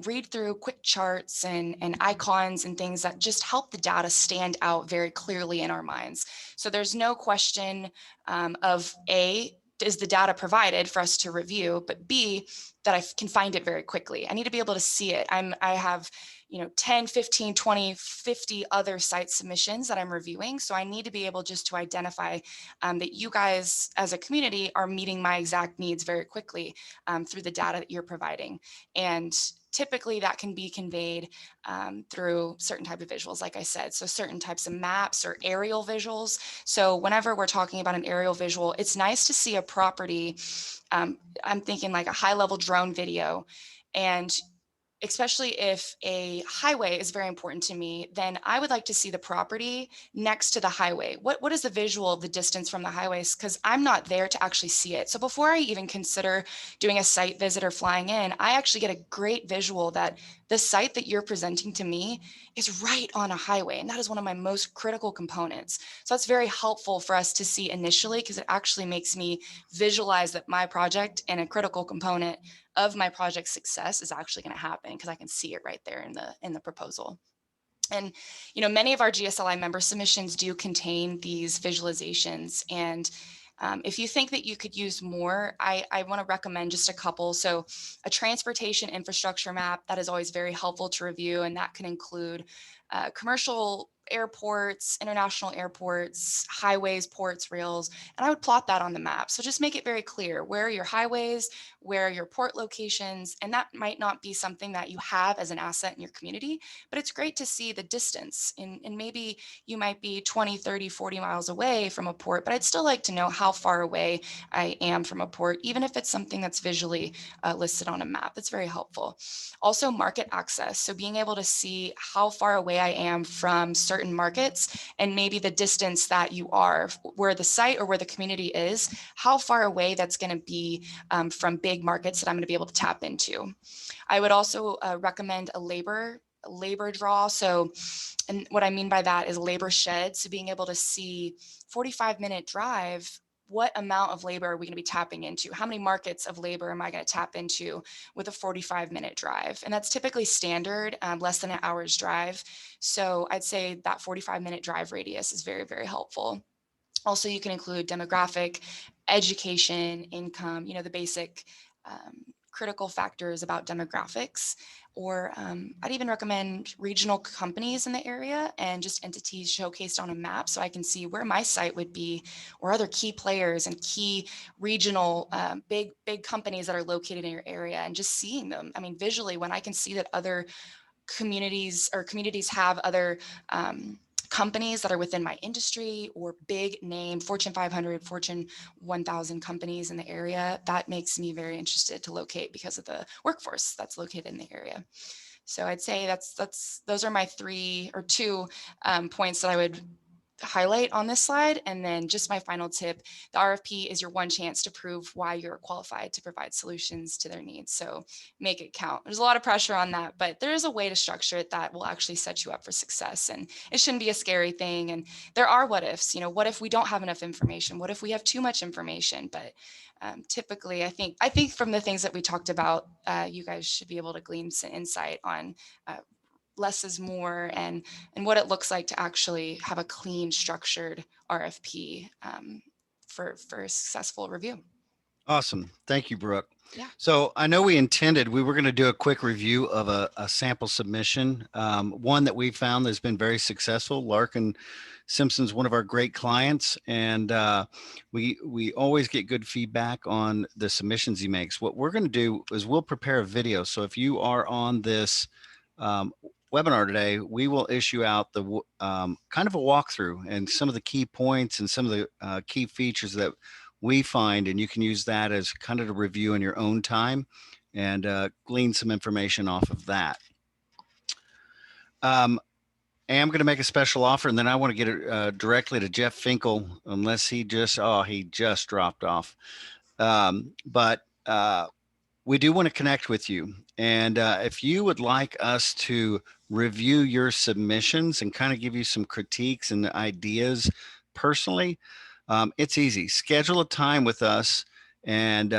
read through quick charts and icons and things that just help the data stand out very clearly in our minds. So there's no question of A, is the data provided for us to review, but B, that I can find it very quickly. I need to be able to see it. I have, 10, 15, 20, 50 other site submissions that I'm reviewing. So I need to be able just to identify that you guys as a community are meeting my exact needs very quickly through the data that you're providing. And typically that can be conveyed through certain type of visuals, like I said. So certain types of maps or aerial visuals. So whenever we're talking about an aerial visual, it's nice to see a property. I'm thinking like a high level drone video. And especially if a highway is very important to me, then I would like to see the property next to the highway. What is the visual of the distance from the highways? Because I'm not there to actually see it. So before I even consider doing a site visit or flying in, I actually get a great visual that the site that you're presenting to me is right on a highway. And that is one of my most critical components. So that's very helpful for us to see initially, because it actually makes me visualize that my project and a critical component of my project success is actually going to happen, because I can see it right there in the proposal. And many of our GSLI member submissions do contain these visualizations. And if you think that you could use more, I want to recommend just a couple. So a transportation infrastructure map, that is always very helpful to review, and that can include commercial airports, international airports, highways, ports, rails, and I would plot that on the map. So just make it very clear, where are your highways, where are your port locations, and that might not be something that you have as an asset in your community, but it's great to see the distance. And maybe you might be 20, 30, 40 miles away from a port, but I'd still like to know how far away I am from a port, even if it's something that's visually listed on a map. That's very helpful. Also, market access. So being able to see how far away I am from certain markets, and maybe the distance that you are, where the site or where the community is, how far away that's going to be from big markets that I'm going to be able to tap into. I would also recommend a labor draw. So, and what I mean by that is labor shed. So being able to see 45-minute drive, what amount of labor are we going to be tapping into? How many markets of labor am I going to tap into with a 45-minute drive? And that's typically standard, less than an hour's drive. So I'd say that 45-minute drive radius is very, very helpful. Also, you can include demographic, education, income, the basic critical factors about demographics. Or I'd even recommend regional companies in the area and just entities showcased on a map, so I can see where my site would be, or other key players and key regional big companies that are located in your area, and just seeing them. I mean, visually, when I can see that other communities have other companies that are within my industry, or big name Fortune 500, Fortune 1000 companies in the area, that makes me very interested to locate because of the workforce that's located in the area. So I'd say those are my two points that I would highlight on this slide. And then just my final tip, the RFP is your one chance to prove why you're qualified to provide solutions to their needs. So make it count. There's a lot of pressure on that, but there is a way to structure it that will actually set you up for success. And it shouldn't be a scary thing. And there are what ifs. What if we don't have enough information? What if we have too much information? But typically, I think from the things that we talked about, you guys should be able to glean some insight on less is more, and what it looks like to actually have a clean, structured RFP for a successful review. Awesome. Thank you, Brooke. Yeah. So I know we were going to do a quick review of a sample submission, one that we found that's been very successful. Larkin Simpson's one of our great clients, and we always get good feedback on the submissions he makes. What we're going to do is we'll prepare a video. So if you are on this webinar today, we will issue out the kind of a walkthrough and some of the key points and some of the key features that we find, and you can use that as kind of a review in your own time and glean some information off of that. And I'm going to make a special offer, and then I want to get it directly to Jeff Finkel, unless he just dropped off. But we do want to connect with you. And if you would like us to review your submissions and kind of give you some critiques and ideas personally, it's easy. Schedule a time with us and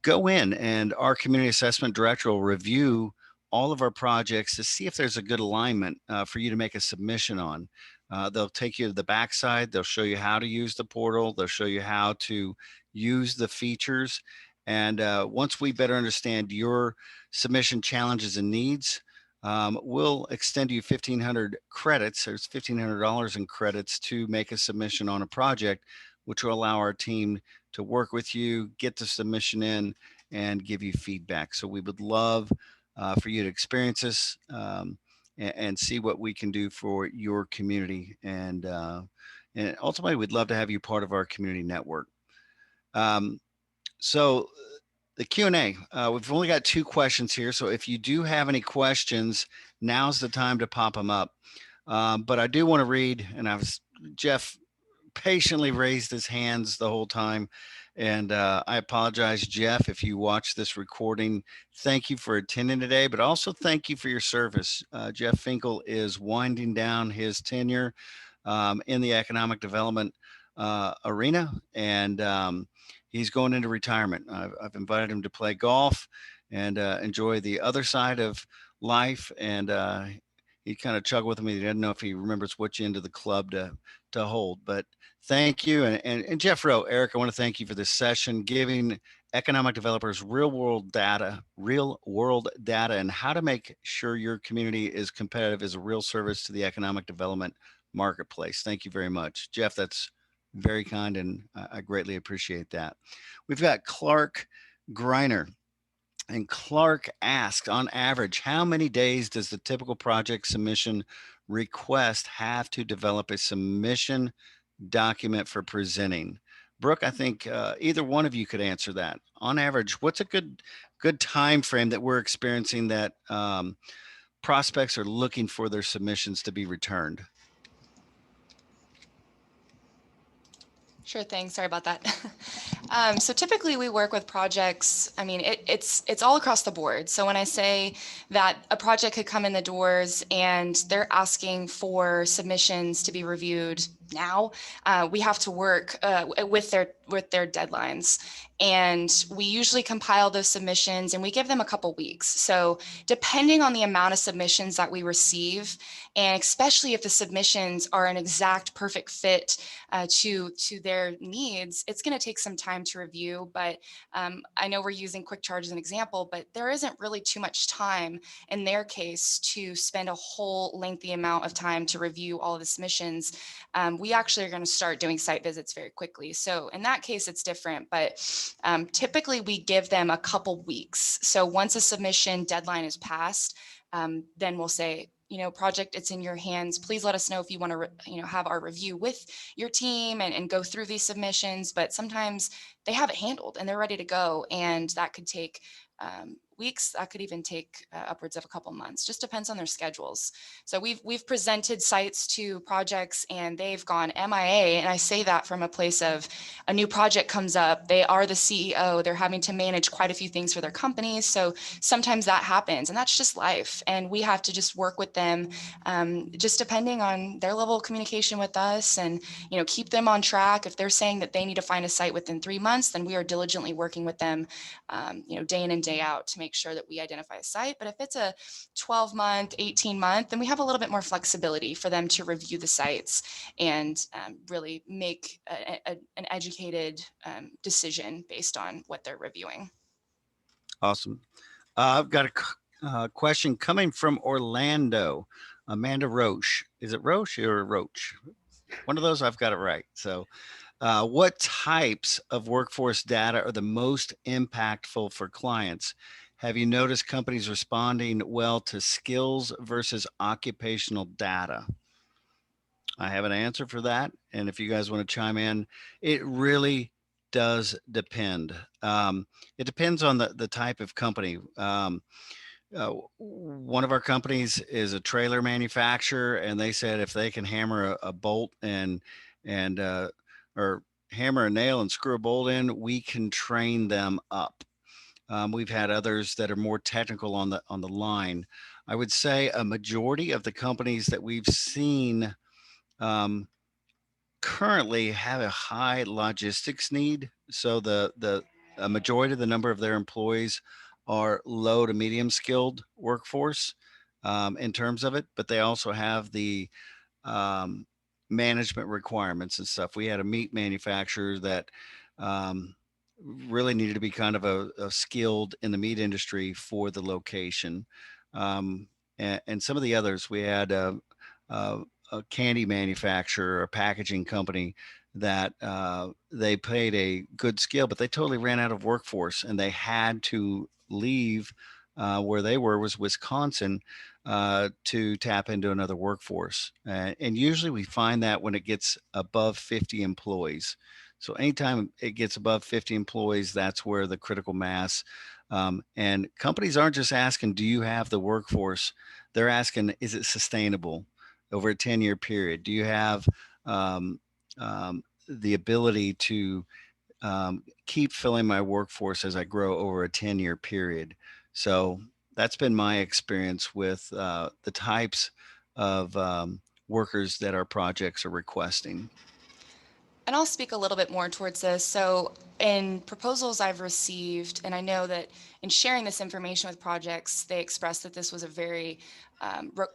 go in, and our community assessment director will review all of our projects to see if there's a good alignment for you to make a submission on. They'll take you to the backside. They'll show you how to use the portal. They'll show you how to use the features. And once we better understand your submission challenges and needs, we'll extend you 1,500 credits. There's $1,500 in credits to make a submission on a project, which will allow our team to work with you, get the submission in, and give you feedback. So we would love for you to experience this and see what we can do for your community. And ultimately, we'd love to have you part of our community network. So the Q&A, we've only got 2 questions here. So if you do have any questions, now's the time to pop them up. But I do want to read, and Jeff patiently raised his hands the whole time. And I apologize, Jeff, if you watch this recording. Thank you for attending today, but also thank you for your service. Jeff Finkel is winding down his tenure in the economic development arena, and he's going into retirement. I've invited him to play golf and enjoy the other side of life. And he kind of chuckled with me. He didn't know if he remembers which end of the club to hold. But thank you. And Jeff Rowe, Eric, I want to thank you for this session, giving economic developers real world data, and how to make sure your community is competitive is a real service to the economic development marketplace. Thank you very much, Jeff. That's very kind, and I greatly appreciate that. We've got Clark Greiner, and Clark asks, on average, how many days does the typical project submission request have to develop a submission document for presenting? Brooke, I think either one of you could answer that. On average, what's a good time frame that we're experiencing that prospects are looking for their submissions to be returned? Sure thing. Sorry about that. So typically we work with projects. I mean, it's all across the board. So when I say that a project could come in the doors and they're asking for submissions to be reviewed now, we have to work with their deadlines. And we usually compile those submissions and we give them a couple weeks. So depending on the amount of submissions that we receive, and especially if the submissions are an exact perfect fit to their needs, it's going to take some time to review. But I know we're using Quick Charge as an example, but there isn't really too much time in their case to spend a whole lengthy amount of time to review all of the submissions. We actually are going to start doing site visits very quickly. So in that case, it's different, but typically we give them a couple weeks. So once a submission deadline is passed, then we'll say, project, it's in your hands. Please let us know if you want to, have our review with your team and go through these submissions. But sometimes they have it handled and they're ready to go. And that could take weeks. That could even take upwards of a couple months. Just depends on their schedules. So we've presented sites to projects and they've gone MIA. And I say that from a place of a new project comes up. They are the CEO. They're having to manage quite a few things for their companies. So sometimes that happens, and that's just life. And we have to just work with them, just depending on their level of communication with us, and keep them on track. If they're saying that they need to find a site within 3 months, then we are diligently working with them, day in and day out to make sure that we identify a site. But if it's a 12-month, 18-month, then we have a little bit more flexibility for them to review the sites and really make an educated decision based on what they're reviewing. Awesome. I've got a question coming from Orlando. Amanda Roche. Is it Roche or Roach? One of those, I've got it right. So what types of workforce data are the most impactful for clients? Have you noticed companies responding well to skills versus occupational data? I have an answer for that. And if you guys want to chime in, it really does depend. It depends on the type of company. One of our companies is a trailer manufacturer, and they said if they can hammer a bolt or hammer a nail and screw a bolt in, we can train them up. We've had others that are more technical on the line. I would say a majority of the companies that we've seen currently have a high logistics need. So a majority of the number of their employees are low to medium skilled workforce in terms of it, but they also have the management requirements and stuff. We had a meat manufacturer that really needed to be kind of a skilled in the meat industry for the location. And some of the others, we had a, a candy manufacturer, a packaging company that they paid a good skill, but they totally ran out of workforce and they had to leave where they were was Wisconsin to tap into another workforce. And usually we find that when it gets above 50 employees. So anytime it gets above 50 employees, that's where the critical mass. And companies aren't just asking, do you have the workforce? They're asking, is it sustainable over a 10-year period? Do you have um, the ability to keep filling my workforce as I grow over a 10-year period? So that's been my experience with the types of workers that our projects are requesting. And I'll speak a little bit more towards this. So, in proposals I've received, and I know that in sharing this information with projects, they expressed that this was a very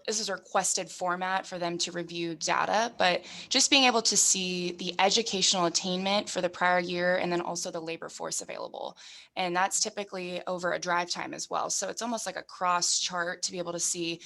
this is a requested format for them to review data, but just being able to see the educational attainment for the prior year and then also the labor force available. And that's typically over a drive time as well. So it's almost like a cross chart to be able to see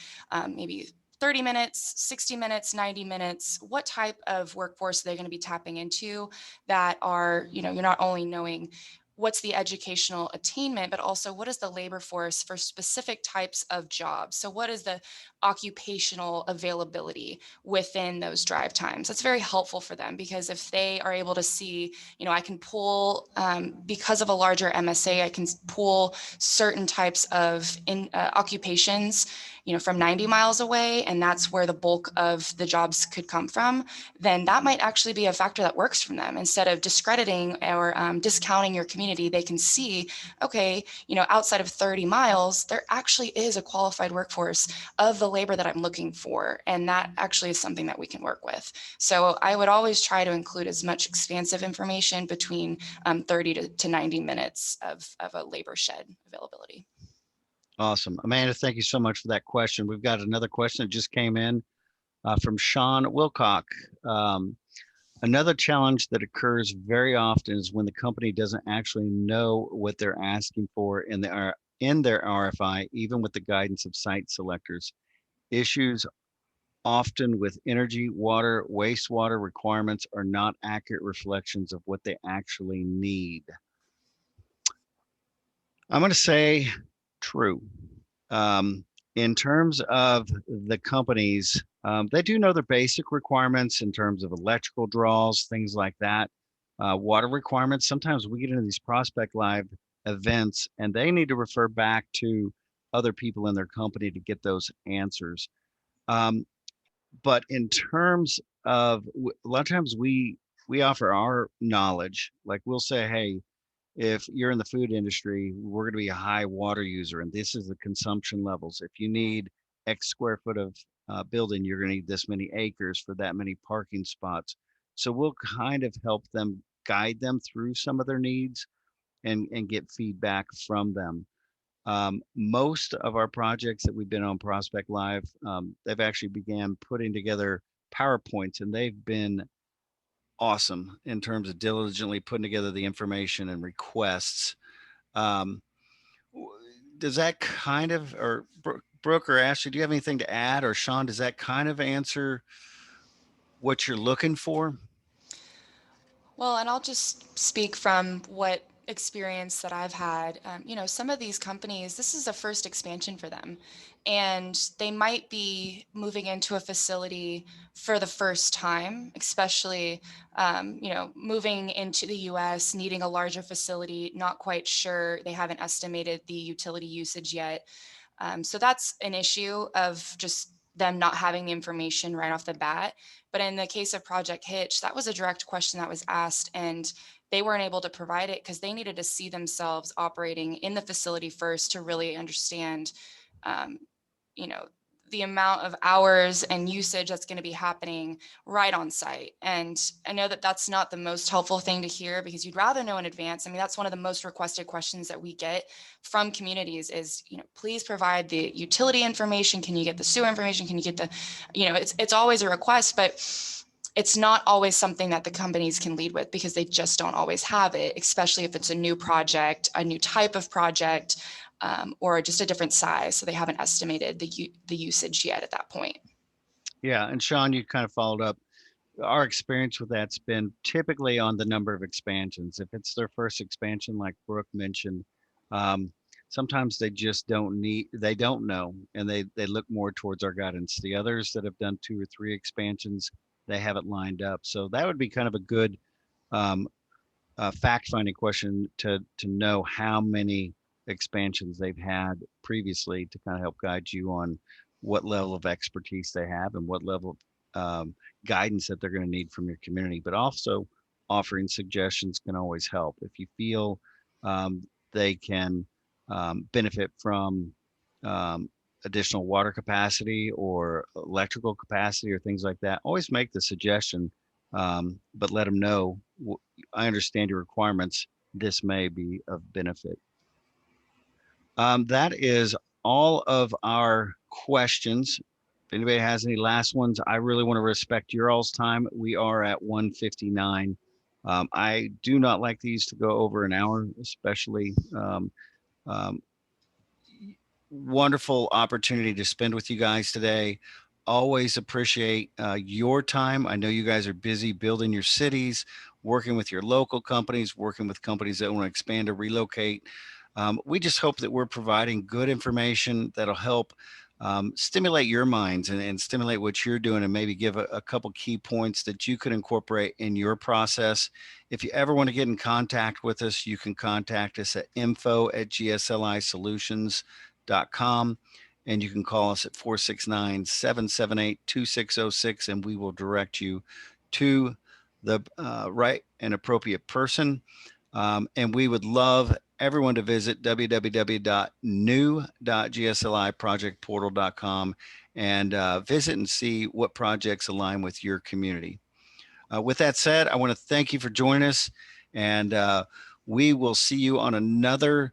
maybe 30 minutes, 60 minutes, 90 minutes, what type of workforce are they going to be tapping into that are, you're not only knowing what's the educational attainment, but also what is the labor force for specific types of jobs? So what is the occupational availability within those drive times? That's very helpful for them because if they are able to see, I can pull, because of a larger MSA, I can pull certain types of occupations from 90 miles away, and that's where the bulk of the jobs could come from, then that might actually be a factor that works for them. Instead of discrediting or discounting your community, they can see, okay, outside of 30 miles, there actually is a qualified workforce of the labor that I'm looking for. And that actually is something that we can work with. So I would always try to include as much expansive information between 30 to 90 minutes of a labor shed availability. Awesome. Amanda, thank you so much for that question. We've got another question that just came in from Sean Wilcock. Another challenge that occurs very often is when the company doesn't actually know what they're asking for in their RFI, even with the guidance of site selectors. Issues often with energy, water, wastewater requirements are not accurate reflections of what they actually need. I'm going to say true. In terms of the companies, they do know their basic requirements in terms of electrical draws, things like that. Water requirements. Sometimes we get into these Prospect Live events and they need to refer back to other people in their company to get those answers. But in terms of a lot of times we offer our knowledge, like we'll say, hey, if you're in the food industry, we're going to be a high water user, and this is the consumption levels. If you need X square foot of building, you're going to need this many acres for that many parking spots. So we'll kind of help them guide them through some of their needs and get feedback from them. Most of our projects that we've been on Prospect Live, they've actually began putting together PowerPoints, and they've been awesome in terms of diligently putting together the information and requests. Does that kind of, or Brooke or Ashley, do you have anything to add? Or Sean, does that kind of answer what you're looking for? Well, and I'll just speak from what experience that I've had. Some of these companies, this is a first expansion for them, and they might be moving into a facility for the first time, especially, moving into the US, needing a larger facility, not quite sure. They haven't estimated the utility usage yet. So that's an issue of just them not having the information right off the bat. But in the case of Project Hitch, that was a direct question that was asked, and they weren't able to provide it because they needed to see themselves operating in the facility first to really understand, um, you know, the amount of hours and usage that's going to be happening right on site. And I know that that's not the most helpful thing to hear because you'd rather know in advance. I mean, that's one of the most requested questions that we get from communities is, please provide the utility information. Can you get the sewer information? Can you get the, it's always a request, but it's not always something that the companies can lead with because they just don't always have it, especially if it's a new project, a new type of project, or just a different size. So they haven't estimated the usage yet at that point. Yeah, and Sean, you kind of followed up. Our experience with that's been typically on the number of expansions. If it's their first expansion, like Brooke mentioned, um, sometimes they just they don't know, and they look more towards our guidance. The others that have done 2 or 3 expansions, they have it lined up. So that would be kind of a good um, fact-finding question to know how many expansions they've had previously to kind of help guide you on what level of expertise they have and what level of guidance that they're going to need from your community. But also offering suggestions can always help. If you feel they can benefit from additional water capacity or electrical capacity or things like that, always make the suggestion, but let them know, I understand your requirements. This may be of benefit. That is all of our questions. If anybody has any last ones, I really want to respect your all's time. We are at 1:59. I do not like these to go over an hour, especially um, wonderful opportunity to spend with you guys today. Always appreciate your time. I know you guys are busy building your cities, working with your local companies, working with companies that want to expand or relocate. We just hope that we're providing good information that'll help stimulate your minds and stimulate what you're doing, and maybe give a couple key points that you could incorporate in your process. If you ever want to get in contact with us, you can contact us at info@gslisolutions.com, and you can call us at 469-778-2606, and we will direct you to the right and appropriate person. And we would love everyone to visit www.new.gsliprojectportal.com and visit and see what projects align with your community. With that said, I want to thank you for joining us, and we will see you on another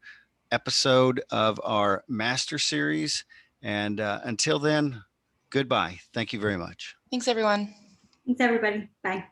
episode of our Master Series. And until then, goodbye. Thank you very much. Thanks, everyone. Thanks, everybody. Bye.